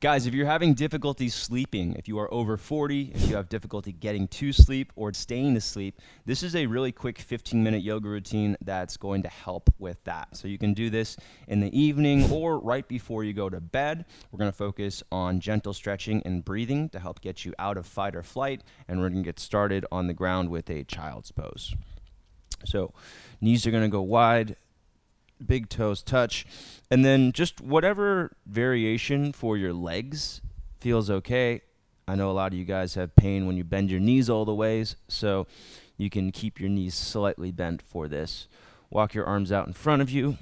Guys, if you're having difficulty sleeping, if you are over 40, if you have difficulty getting to sleep or staying asleep, this is a really quick 15-minute yoga routine that's going to help with that. So you can do this in the evening or right before you go to bed. We're going to focus on gentle stretching and breathing to help get you out of fight or flight, and we're going to get started on the ground with a child's pose. So knees are going to go wide, big toes touch, and then just whatever variation for your legs feels okay. I know a lot of you guys have pain when you bend your knees all the ways, so you can keep your knees slightly bent for this. Walk your arms out in front of you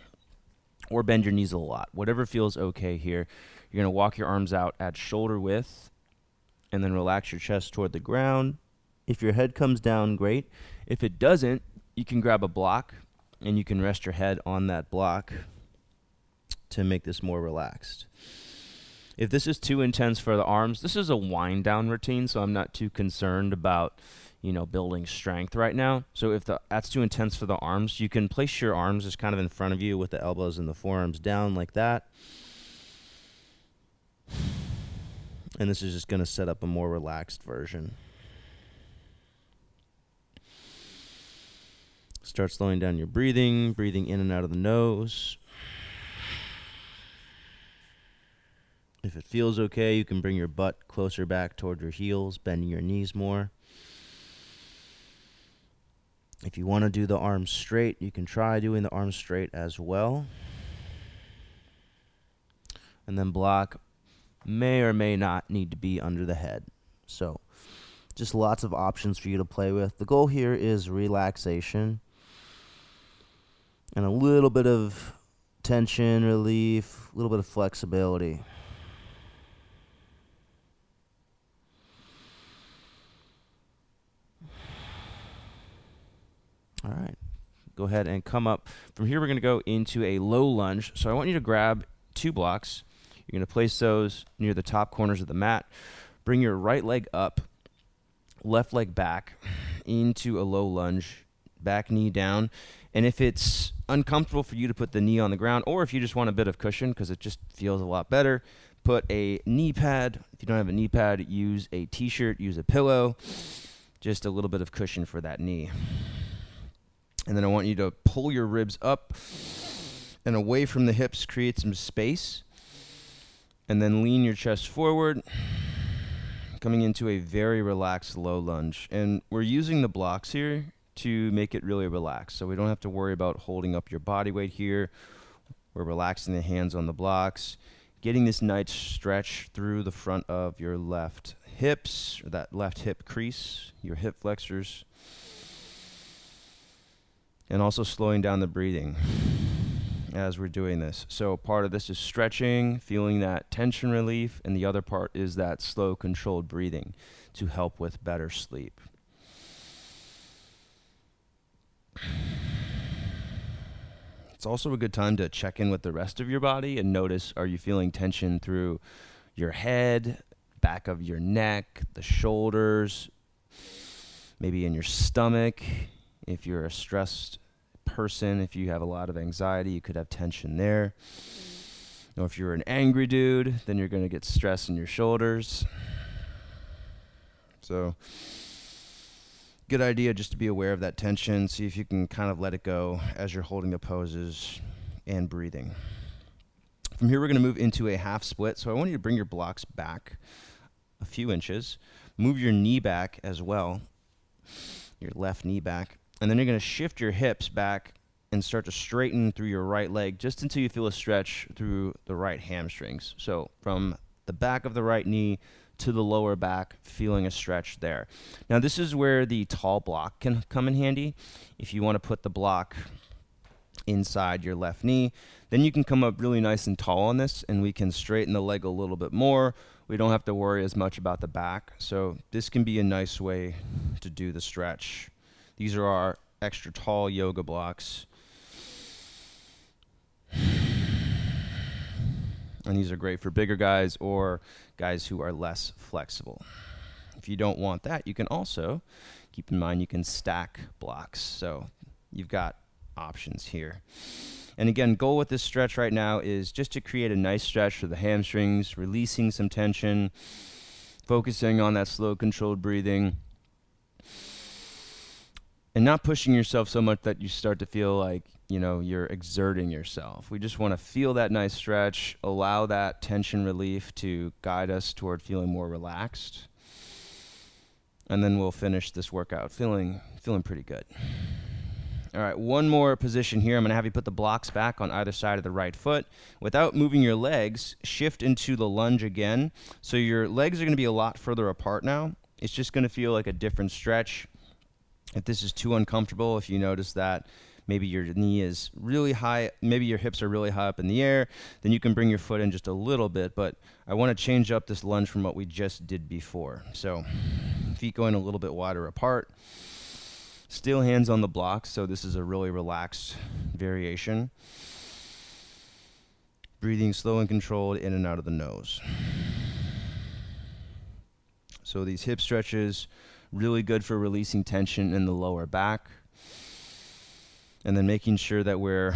or bend your knees a lot. Whatever feels okay here. You're going to walk your arms out at shoulder width and then relax your chest toward the ground. If your head comes down, great. If it doesn't, you can grab a block and you can rest your head on that block to make this more relaxed. If this is too intense for the arms, this is a wind down routine, so I'm not too concerned about, building strength right now. So if that's too intense for the arms, you can place your arms just kind of in front of you with the elbows and the forearms down like that. And this is just going to set up a more relaxed version. Start slowing down your breathing in and out of the nose. If it feels okay, you can bring your butt closer back toward your heels, bending your knees more. If you want to do the arms straight, you can try doing the arms straight as well. And then block may or may not need to be under the head. So just lots of options for you to play with. The goal here is relaxation and a little bit of tension relief, a little bit of flexibility. All right, go ahead and come up. From here, we're going to go into a low lunge. So I want you to grab 2 blocks. You're going to place those near the top corners of the mat. Bring your right leg up, left leg back into a low lunge, back knee down. And if it's uncomfortable for you to put the knee on the ground, or if you just want a bit of cushion because it just feels a lot better, put a knee pad. If you don't have a knee pad, use a t-shirt, use a pillow, just a little bit of cushion for that knee. And then I want you to pull your ribs up and away from the hips, create some space. And then lean your chest forward, coming into a very relaxed low lunge. And we're using the blocks here to make it really relaxed. So we don't have to worry about holding up your body weight here. We're relaxing the hands on the blocks, getting this nice stretch through the front of your left hips, or that left hip crease, your hip flexors. And also slowing down the breathing as we're doing this. So part of this is stretching, feeling that tension relief, and the other part is that slow, controlled breathing to help with better sleep. It's also a good time to check in with the rest of your body and notice, are you feeling tension through your head, back of your neck, the shoulders, maybe in your stomach. If you're a stressed person, if you have a lot of anxiety, you could have tension there. Or if you're an angry dude, then you're going to get stress in your shoulders. So good idea just to be aware of that tension. See if you can kind of let it go as you're holding the poses and breathing. From here, we're going to move into a half split. So I want you to bring your blocks back a few inches. Move your knee back as well, your left knee back. And then you're going to shift your hips back and start to straighten through your right leg just until you feel a stretch through the right hamstrings. So from the back of the right knee to the lower back, feeling a stretch there. Now this is where the tall block can come in handy. If you want to put the block inside your left knee, then you can come up really nice and tall on this, and we can straighten the leg a little bit more. We don't have to worry as much about the back. So this can be a nice way to do the stretch. These are our extra tall yoga blocks. And these are great for bigger guys or guys who are less flexible. If you don't want that, you can also keep in mind you can stack blocks. So you've got options here. And again, goal with this stretch right now is just to create a nice stretch for the hamstrings, releasing some tension, focusing on that slow, controlled breathing, and not pushing yourself so much that you start to feel like, you're exerting yourself. We just want to feel that nice stretch, allow that tension relief to guide us toward feeling more relaxed. And then we'll finish this workout feeling pretty good. All right, one more position here. I'm going to have you put the blocks back on either side of the right foot. Without moving your legs, shift into the lunge again. So your legs are going to be a lot further apart now. It's just going to feel like a different stretch. If this is too uncomfortable, if you notice that maybe your knee is really high, maybe your hips are really high up in the air, then you can bring your foot in just a little bit. But I want to change up this lunge from what we just did before. So feet going a little bit wider apart. Still hands on the blocks, so this is a really relaxed variation. Breathing slow and controlled in and out of the nose. So these hip stretches, really good for releasing tension in the lower back. And then making sure that we're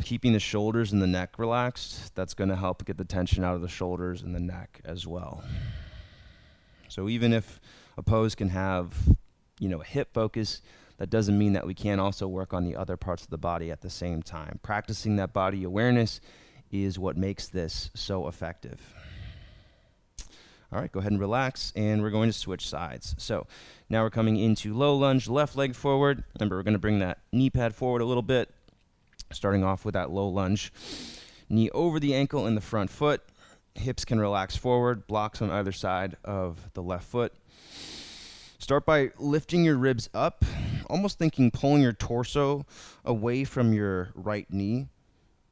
keeping the shoulders and the neck relaxed. That's going to help get the tension out of the shoulders and the neck as well. So even if a pose can have, a hip focus, that doesn't mean that we can't also work on the other parts of the body at the same time. Practicing that body awareness is what makes this so effective. All right, go ahead and relax, and we're going to switch sides. So now we're coming into low lunge, left leg forward. Remember, we're going to bring that knee pad forward a little bit, starting off with that low lunge. Knee over the ankle in the front foot. Hips can relax forward, blocks on either side of the left foot. Start by lifting your ribs up, almost thinking pulling your torso away from your right knee.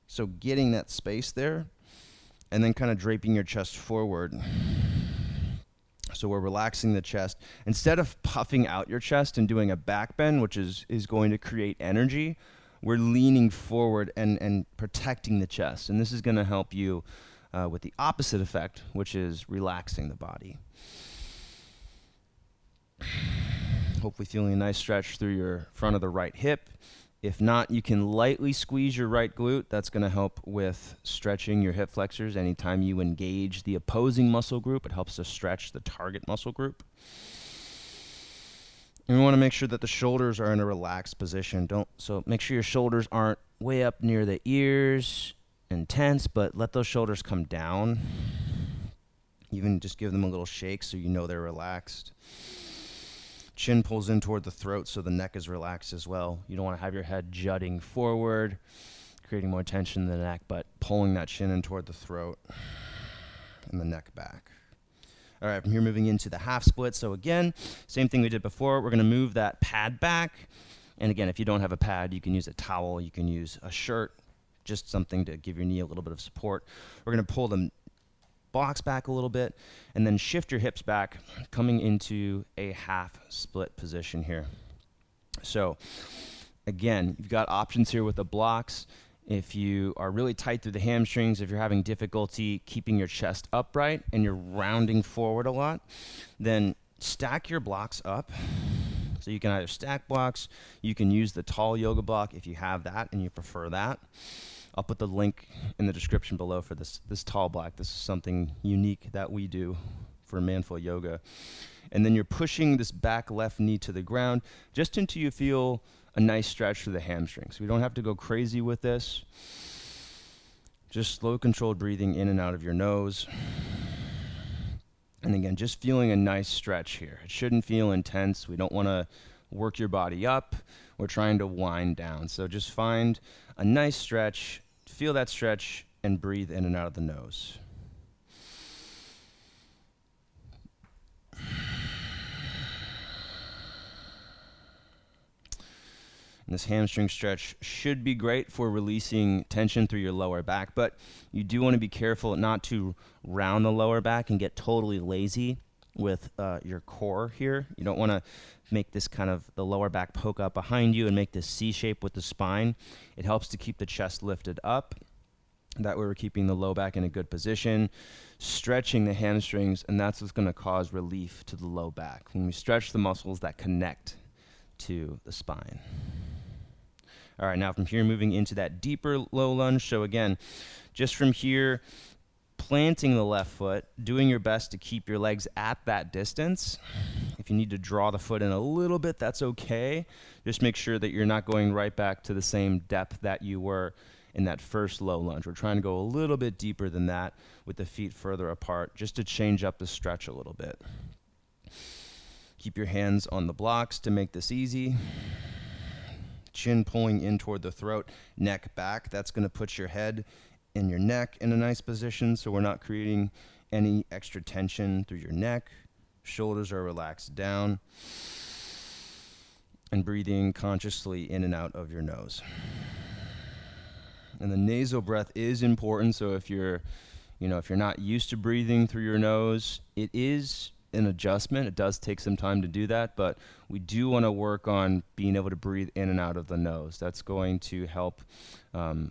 So getting that space there, and then kind of draping your chest forward. So we're relaxing the chest. Instead of puffing out your chest and doing a back bend, which is going to create energy, we're leaning forward and protecting the chest. And this is going to help you with the opposite effect, which is relaxing the body. Hopefully feeling a nice stretch through your front of the right hip. If not, you can lightly squeeze your right glute. That's going to help with stretching your hip flexors. Anytime you engage the opposing muscle group, it helps to stretch the target muscle group. And we want to make sure that the shoulders are in a relaxed position. So make sure your shoulders aren't way up near the ears and tense, but let those shoulders come down. Even just give them a little shake so you know they're relaxed. Chin pulls in toward the throat so the neck is relaxed as well. You don't want to have your head jutting forward, creating more tension in the neck, but pulling that chin in toward the throat and the neck back. All right, from here moving into the half split. So again, same thing we did before. We're going to move that pad back. And again, if you don't have a pad, you can use a towel, you can use a shirt, just something to give your knee a little bit of support. We're going to pull them blocks back a little bit, and then shift your hips back, coming into a half split position here. So again, you've got options here with the blocks. If you are really tight through the hamstrings, if you're having difficulty keeping your chest upright and you're rounding forward a lot, then stack your blocks up. So you can either stack blocks, you can use the tall yoga block if you have that and you prefer that. I'll put the link in the description below for this tall block. This is something unique that we do for Manful Yoga. And then you're pushing this back left knee to the ground just until you feel a nice stretch through the hamstrings. We don't have to go crazy with this. Just slow, controlled breathing in and out of your nose. And again, just feeling a nice stretch here. It shouldn't feel intense. We don't want to work your body up. We're trying to wind down. So just find a nice stretch, feel that stretch, and breathe in and out of the nose. And this hamstring stretch should be great for releasing tension through your lower back, but you do want to be careful not to round the lower back and get totally lazy with your core here. You don't want to make this kind of the lower back poke up behind you and make this C shape with the spine. It helps to keep the chest lifted up. That way we're keeping the low back in a good position, stretching the hamstrings, and that's what's going to cause relief to the low back when we stretch the muscles that connect to the spine. All right, now from here, moving into that deeper low lunge. So again, just from here, planting the left foot, doing your best to keep your legs at that distance. If you need to draw the foot in a little bit, that's okay. Just make sure that you're not going right back to the same depth that you were in that first low lunge. We're trying to go a little bit deeper than that with the feet further apart, just to change up the stretch a little bit. Keep your hands on the blocks to make this easy. Chin pulling in toward the throat, neck back. That's going to put your head and your neck in a nice position, so we're not creating any extra tension through your neck. Shoulders are relaxed down. And breathing consciously in and out of your nose. And the nasal breath is important, so if you're not used to breathing through your nose, it is an adjustment. It does take some time to do that, but we do want to work on being able to breathe in and out of the nose. That's going to help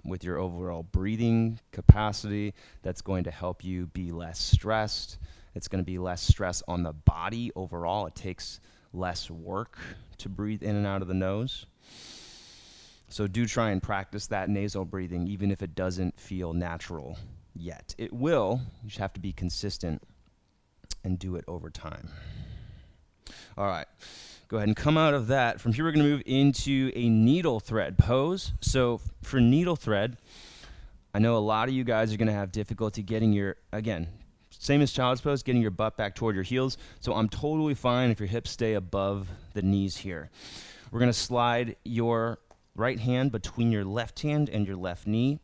with your overall breathing capacity. That's going to help you be less stressed. It's going to be less stress on the body overall. It takes less work to breathe in and out of the nose. So do try and practice that nasal breathing, even if it doesn't feel natural yet. It will. You just have to be consistent and do it over time. All right, go ahead and come out of that. From here, we're going to move into a needle thread pose. So for needle thread, I know a lot of you guys are going to have difficulty getting your, again, same as child's pose, getting your butt back toward your heels. So I'm totally fine if your hips stay above the knees here. We're going to slide your right hand between your left hand and your left knee.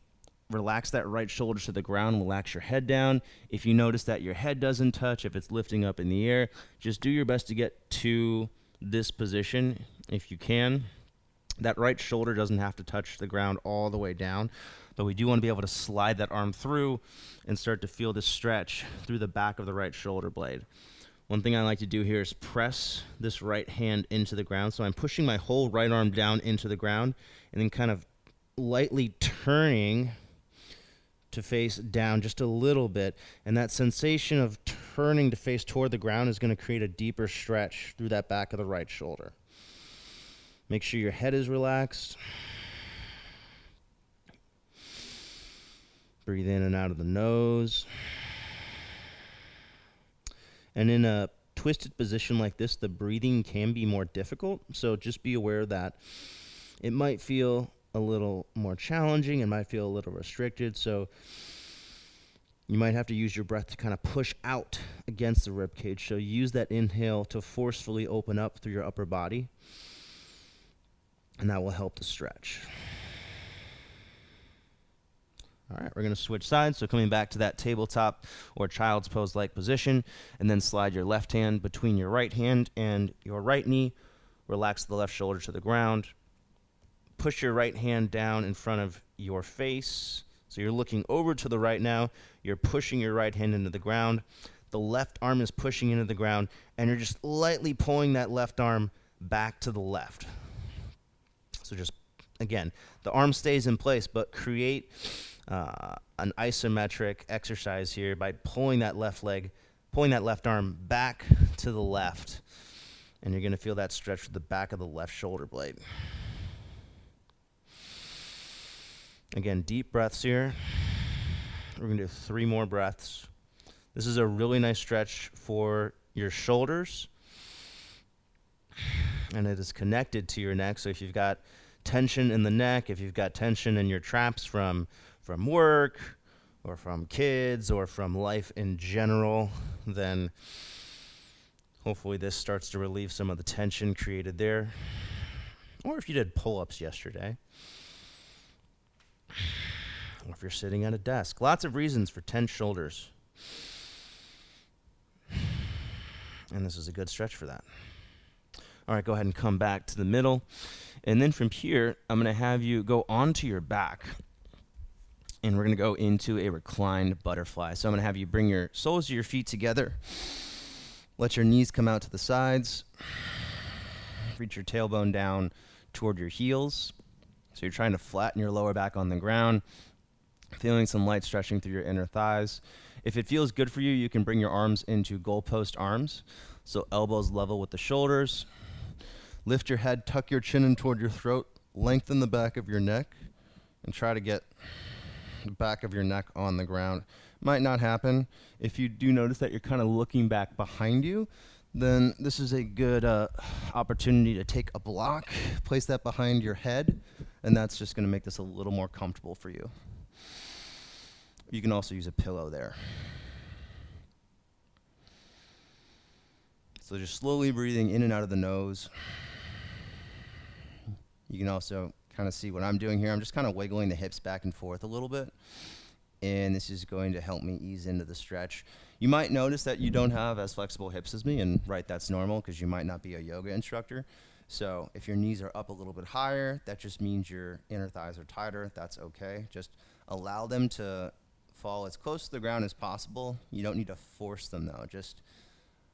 Relax that right shoulder to the ground, relax your head down. If you notice that your head doesn't touch, if it's lifting up in the air, just do your best to get to this position if you can. That right shoulder doesn't have to touch the ground all the way down, but we do want to be able to slide that arm through and start to feel this stretch through the back of the right shoulder blade. One thing I like to do here is press this right hand into the ground. So I'm pushing my whole right arm down into the ground and then kind of lightly turning to face down just a little bit, and that sensation of turning to face toward the ground is going to create a deeper stretch through that back of the right shoulder. Make sure your head is relaxed. Breathe in and out of the nose. And in a twisted position like this, the breathing can be more difficult, so just be aware that it might feel a little more challenging. It might feel a little restricted, so you might have to use your breath to kind of push out against the rib cage. So use that inhale to forcefully open up through your upper body, and that will help the stretch. All right, we're going to switch sides. So coming back to that tabletop or child's pose-like position, and then slide your left hand between your right hand and your right knee. Relax the left shoulder to the ground. Push your right hand down in front of your face. So you're looking over to the right now. You're pushing your right hand into the ground. The left arm is pushing into the ground, and you're just lightly pulling that left arm back to the left. So just, again, the arm stays in place, but create an isometric exercise here by pulling that left arm back to the left. And you're going to feel that stretch with the back of the left shoulder blade. Again, deep breaths here. We're going to do 3 more breaths. This is a really nice stretch for your shoulders, and it is connected to your neck. So if you've got tension in the neck, if you've got tension in your traps from work or from kids or from life in general, then hopefully this starts to relieve some of the tension created there. Or if you did pull-ups yesterday, or if you're sitting at a desk. Lots of reasons for tense shoulders. And this is a good stretch for that. All right, go ahead and come back to the middle. And then from here, I'm going to have you go onto your back. And we're going to go into a reclined butterfly. So I'm going to have you bring your soles of your feet together. Let your knees come out to the sides. Reach your tailbone down toward your heels. So you're trying to flatten your lower back on the ground. Feeling some light stretching through your inner thighs. If it feels good for you, you can bring your arms into goalpost arms. So elbows level with the shoulders. Lift your head, tuck your chin in toward your throat. lengthen the back of your neck and try to get the back of your neck on the ground. Might not happen. If you do notice that you're kind of looking back behind you, then this is a good opportunity to take a block, place that behind your head, and that's just going to make this a little more comfortable for you. You can also use a pillow there. So just slowly breathing in and out of the nose. You can also kind of see what I'm doing here. I'm just kind of wiggling the hips back and forth a little bit. And this is going to help me ease into the stretch. You might notice that you don't have as flexible hips as me, and right, that's normal because you might not be a yoga instructor. So if your knees are up a little bit higher, that just means your inner thighs are tighter. That's okay. Just allow them to fall as close to the ground as possible. You don't need to force them though. Just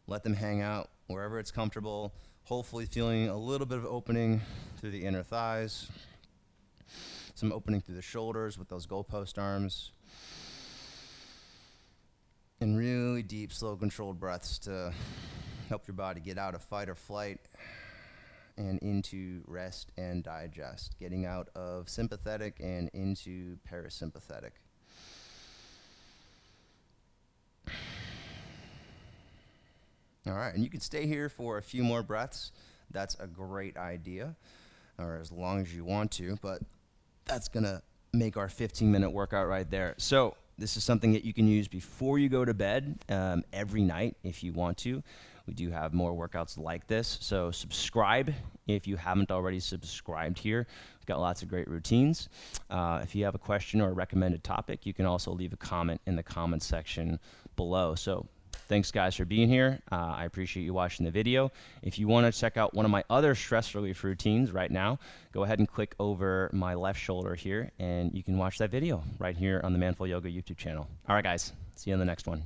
let them hang out wherever it's comfortable, hopefully feeling a little bit of opening through the inner thighs, some opening through the shoulders with those goalpost arms, and really deep, slow, controlled breaths to help your body get out of fight or flight and into rest and digest, getting out of sympathetic and into parasympathetic. All right, and you can stay here for a few more breaths. That's a great idea, or as long as you want to, but that's gonna make our 15-minute workout right there. So this is something that you can use before you go to bed every night if you want to. We do have more workouts like this, so subscribe if you haven't already subscribed here. We've got lots of great routines. If you have a question or a recommended topic, you can also leave a comment in the comments section below. So thanks, guys, for being here. I appreciate you watching the video. If you want to check out one of my other stress relief routines right now, go ahead and click over my left shoulder here, and you can watch that video right here on the Manful Yoga YouTube channel. All right, guys, see you on the next one.